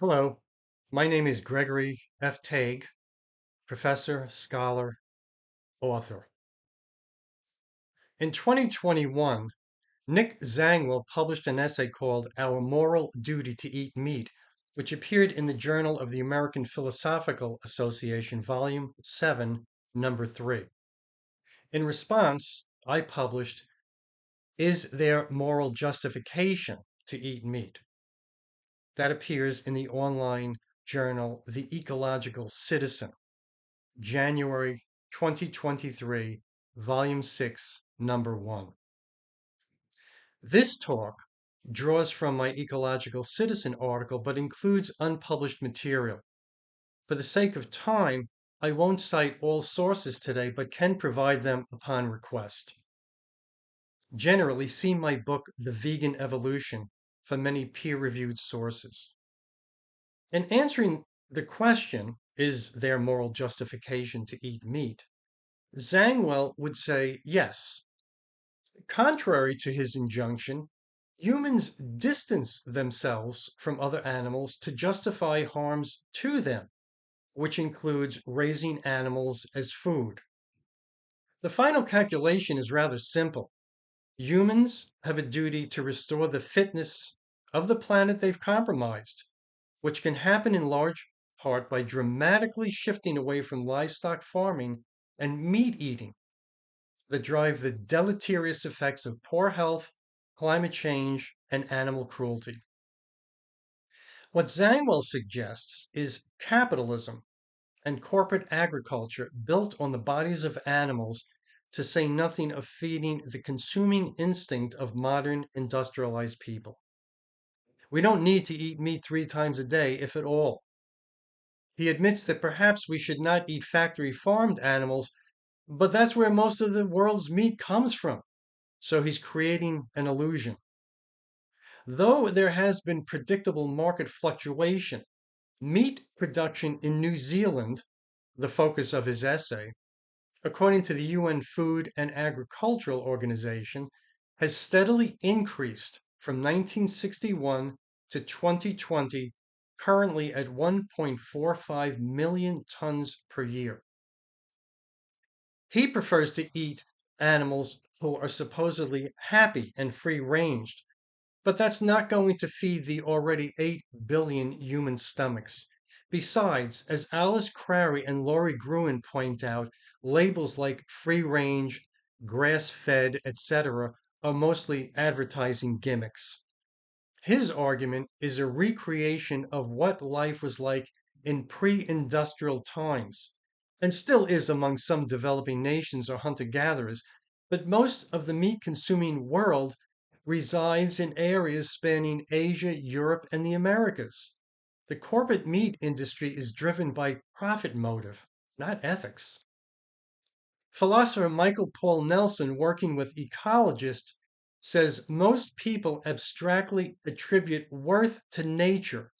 Hello, my name is Gregory F. Tague, professor, scholar, author. In 2021, Nick Zangwill published an essay called Our Moral Duty to Eat Meat, which appeared in the Journal of the American Philosophical Association, Volume 7, Number 3. In response, I published Is There Moral Justification to Eat Meat? That appears in the online journal The Ecological Citizen. January 2023, Volume 6, Number 1. This talk draws from my Ecological Citizen article but includes unpublished material. For the sake of time, I won't cite all sources today but can provide them upon request. Generally, see my book, The Vegan Evolution, for many peer-reviewed sources. In answering the question, is there moral justification to eat meat? Zangwill would say yes. Contrary to his injunction, humans distance themselves from other animals to justify harms to them, which includes raising animals as food. The final calculation is rather simple. Humans have a duty to restore the fitness of the planet they've compromised, which can happen in large part by dramatically shifting away from livestock farming and meat eating that drive the deleterious effects of poor health, climate change, and animal cruelty. What Zangwill suggests is capitalism and corporate agriculture built on the bodies of animals, to say nothing of feeding the consuming instinct of modern industrialized people. We don't need to eat meat 3 times a day, if at all. He admits that perhaps we should not eat factory farmed animals, but that's where most of the world's meat comes from. So he's creating an illusion. Though there has been predictable market fluctuation, meat production in New Zealand, the focus of his essay, according to the UN Food and Agricultural Organization, has steadily increased from 1961 to 2020, currently at 1.45 million tons per year. He prefers to eat animals who are supposedly happy and free-ranged, but that's not going to feed the already 8 billion human stomachs. Besides, as Alice Crary and Laurie Gruen point out, labels like free range, grass fed, etc., are mostly advertising gimmicks. His argument is a recreation of what life was like in pre industrial times, and still is among some developing nations or hunter gatherers, but most of the meat consuming world resides in areas spanning Asia, Europe, and the Americas. The corporate meat industry is driven by profit motive, not ethics. Philosopher Michael Paul Nelson, working with ecologists, says most people abstractly attribute worth to nature,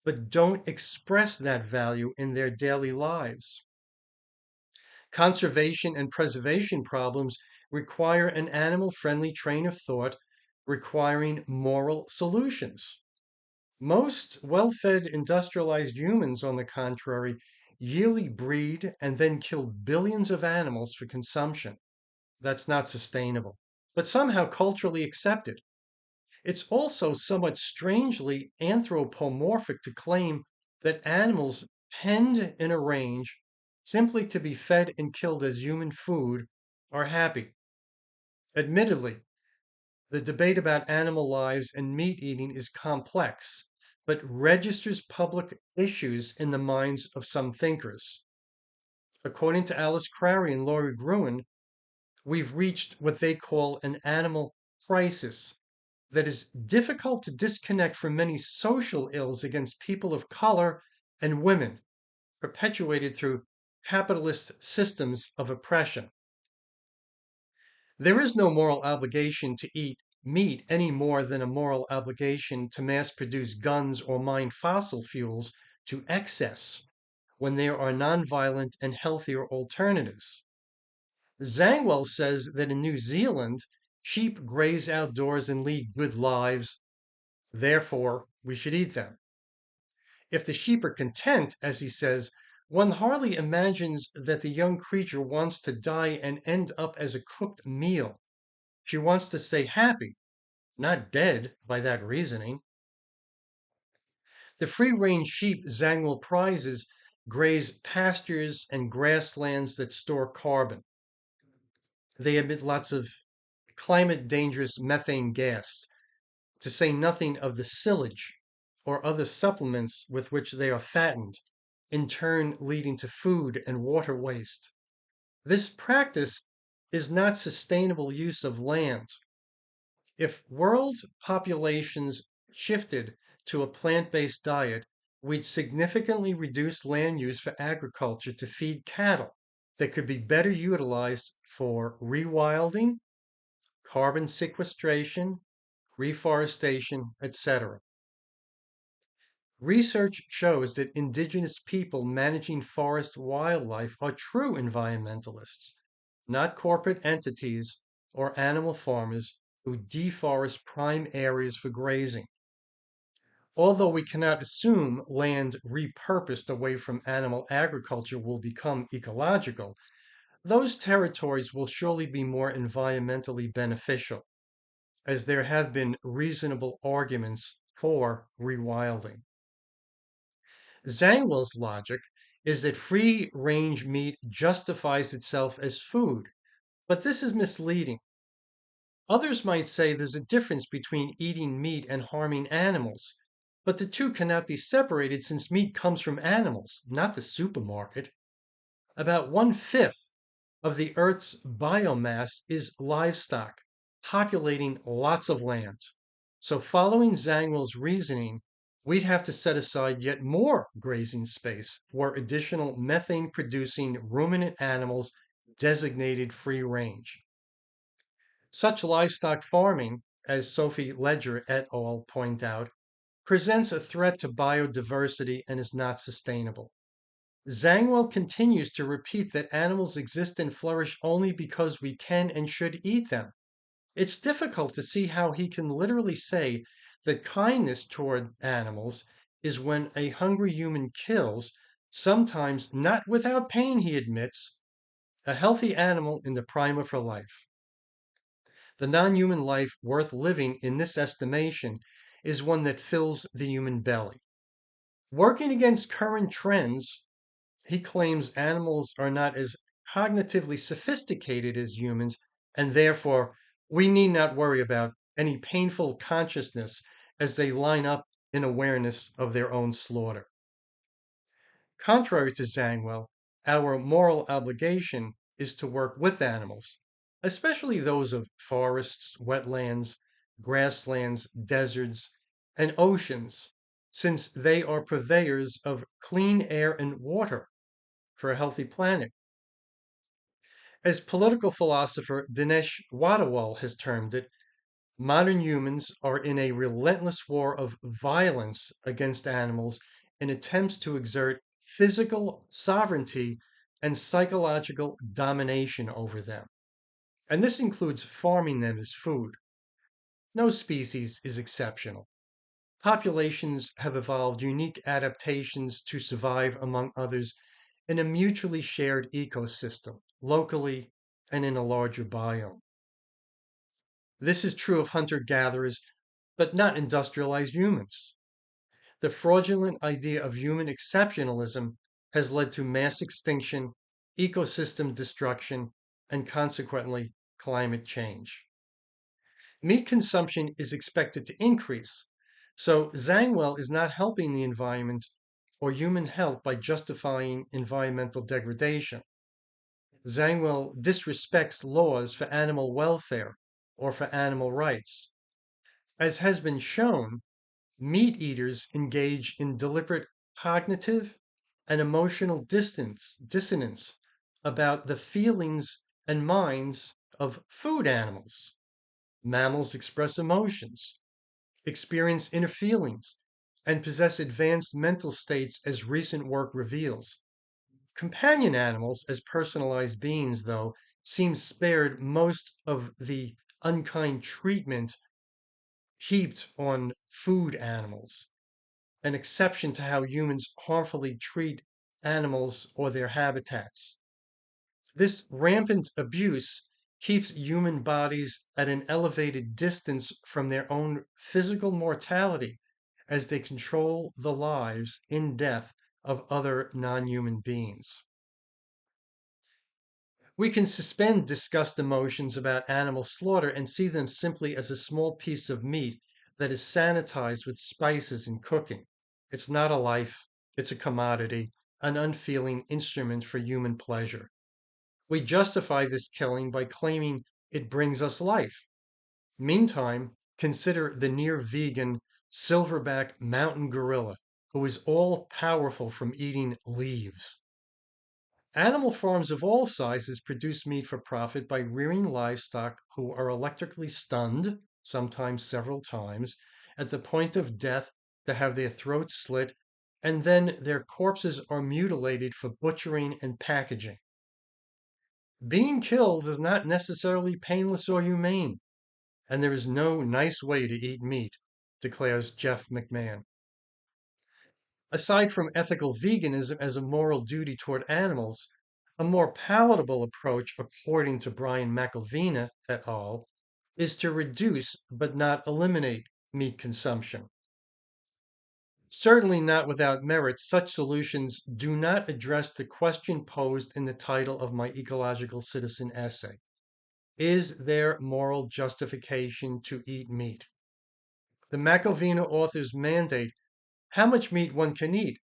but don't express that value in their daily lives. Conservation and preservation problems require an animal-friendly train of thought, requiring moral solutions. Most well-fed industrialized humans, on the contrary, yearly breed and then kill billions of animals for consumption. That's not sustainable, but somehow culturally accepted. It's also somewhat strangely anthropomorphic to claim that animals penned in a range simply to be fed and killed as human food are happy. Admittedly, the debate about animal lives and meat eating is complex, but registers public issues in the minds of some thinkers. According to Alice Crary and Laurie Gruen, we've reached what they call an animal crisis that is difficult to disconnect from many social ills against people of color and women, perpetuated through capitalist systems of oppression. There is no moral obligation to eat meat any more than a moral obligation to mass produce guns or mine fossil fuels to excess when there are nonviolent and healthier alternatives. Zangwill says that in New Zealand, sheep graze outdoors and lead good lives, therefore we should eat them. If the sheep are content, as he says, one hardly imagines that the young creature wants to die and end up as a cooked meal. She wants to stay happy, not dead by that reasoning. The free-range sheep Zangwill prizes graze pastures and grasslands that store carbon. They emit lots of climate-dangerous methane gas, to say nothing of the silage or other supplements with which they are fattened, in turn leading to food and water waste. This practice is not sustainable use of land. If world populations shifted to a plant-based diet, we'd significantly reduce land use for agriculture to feed cattle that could be better utilized for rewilding, carbon sequestration, reforestation, etc. Research shows that indigenous people managing forest wildlife are true environmentalists, not corporate entities or animal farmers who deforest prime areas for grazing. Although we cannot assume land repurposed away from animal agriculture will become ecological, those territories will surely be more environmentally beneficial, as there have been reasonable arguments for rewilding. Zangwill's logic is that free-range meat justifies itself as food, but this is misleading. Others might say there's a difference between eating meat and harming animals, but the two cannot be separated since meat comes from animals, not the supermarket. About 1/5 of the Earth's biomass is livestock, populating lots of land. So following Zangwill's reasoning, we'd have to set aside yet more grazing space for additional methane-producing ruminant animals designated free range. Such livestock farming, as Sophie Ledger et al. Point out, presents a threat to biodiversity and is not sustainable. Zangwill continues to repeat that animals exist and flourish only because we can and should eat them. It's difficult to see how he can literally say that kindness toward animals is when a hungry human kills, sometimes not without pain, he admits, a healthy animal in the prime of her life. The non-human life worth living in this estimation is one that fills the human belly. Working against current trends, he claims animals are not as cognitively sophisticated as humans, and therefore we need not worry about any painful consciousness as they line up in awareness of their own slaughter. Contrary to Zangwill, our moral obligation is to work with animals, especially those of forests, wetlands, grasslands, deserts, and oceans, since they are purveyors of clean air and water for a healthy planet. As political philosopher Dinesh Wadawal has termed it, modern humans are in a relentless war of violence against animals in attempts to exert physical sovereignty and psychological domination over them. And this includes farming them as food. No species is exceptional. Populations have evolved unique adaptations to survive, among others, in a mutually shared ecosystem, locally and in a larger biome. This is true of hunter-gatherers, but not industrialized humans. The fraudulent idea of human exceptionalism has led to mass extinction, ecosystem destruction, and consequently, climate change. Meat consumption is expected to increase, so Zangwill is not helping the environment or human health by justifying environmental degradation. Zangwill disrespects laws for animal welfare or for animal rights. As has been shown, meat eaters engage in deliberate cognitive and emotional dissonance about the feelings and minds of food animals. Mammals express emotions, experience inner feelings, and possess advanced mental states, as recent work reveals. Companion animals, as personalized beings, though, seem spared most of the unkind treatment heaped on food animals. an exception to how humans harmfully treat animals or their habitats. This rampant abuse keeps human bodies at an elevated distance from their own physical mortality as they control the lives in death of other non-human beings. We can suspend disgust emotions about animal slaughter and see them simply as a small piece of meat that is sanitized with spices in cooking. It's not a life, it's a commodity, an unfeeling instrument for human pleasure. We justify this killing by claiming it brings us life. Meantime, consider the near vegan silverback mountain gorilla, who is all powerful from eating leaves. Animal farms of all sizes produce meat for profit by rearing livestock who are electrically stunned, sometimes several times, at the point of death to have their throats slit, and then their corpses are mutilated for butchering and packaging. Being killed is not necessarily painless or humane, and there is no nice way to eat meat, declares Jeff McMahon. Aside from ethical veganism as a moral duty toward animals, a more palatable approach, according to Brian McElvena et al., is to reduce but not eliminate meat consumption. Certainly not without merit, such solutions do not address the question posed in the title of my Ecological Citizen essay. Is there moral justification to eat meat? The McElvena authors mandate how much meat one can eat,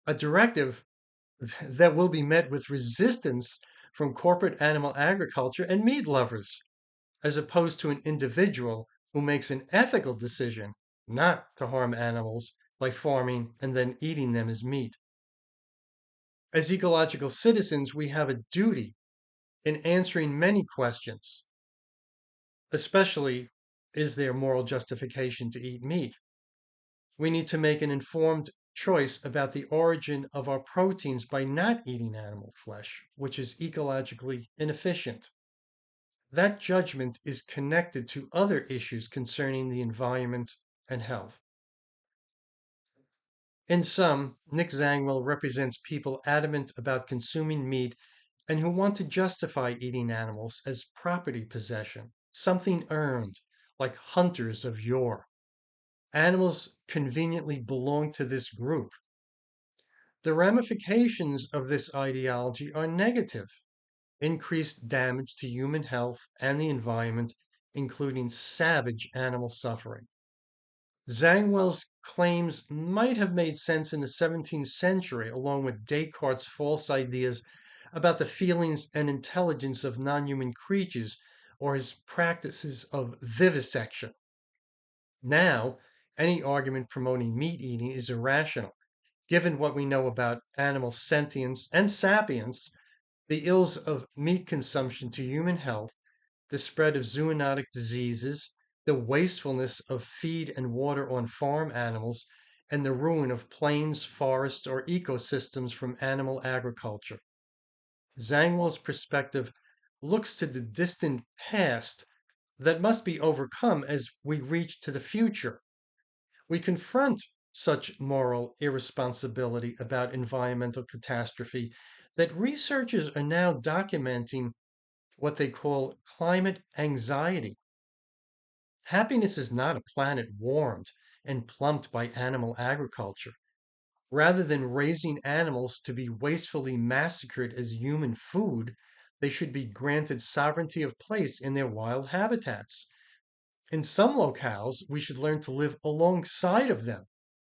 a directive that will be met with resistance from corporate animal agriculture and meat lovers, as opposed to an individual who makes an ethical decision not to harm animals by farming and then eating them as meat. As ecological citizens, we have a duty in answering many questions, especially, is there moral justification to eat meat? We need to make an informed choice about the origin of our proteins by not eating animal flesh, which is ecologically inefficient. That judgment is connected to other issues concerning the environment and health. In sum, Nick Zangwill represents people adamant about consuming meat and who want to justify eating animals as property possession, something earned, like hunters of yore. Animals conveniently belong to this group. The ramifications of this ideology are negative: increased damage to human health and the environment, including savage animal suffering. Zangwill's claims might have made sense in the 17th century, along with Descartes' false ideas about the feelings and intelligence of non-human creatures or his practices of vivisection. Now, any argument promoting meat eating is irrational, given what we know about animal sentience and sapience, the ills of meat consumption to human health, the spread of zoonotic diseases, the wastefulness of feed and water on farm animals, and the ruin of plains, forests, or ecosystems from animal agriculture. Zangwill's perspective looks to the distant past that must be overcome as we reach to the future. We confront such moral irresponsibility about environmental catastrophe that researchers are now documenting what they call climate anxiety. Happiness is not a planet warmed and plumped by animal agriculture. Rather than raising animals to be wastefully massacred as human food, they should be granted sovereignty of place in their wild habitats. In some locales, we should learn to live alongside of them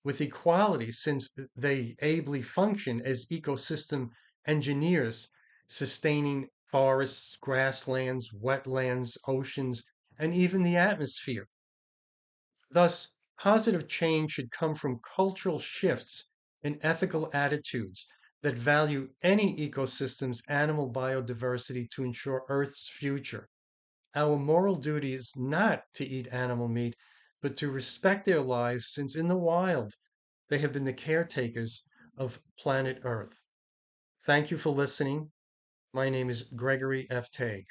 with equality, since they ably function as ecosystem engineers, sustaining forests, grasslands, wetlands, oceans, and even the atmosphere. Thus, positive change should come from cultural shifts in ethical attitudes that value any ecosystem's animal biodiversity to ensure Earth's future. Our moral duty is not to eat animal meat, but to respect their lives, since in the wild they have been the caretakers of planet Earth. Thank you for listening. My name is Gregory F. Tague.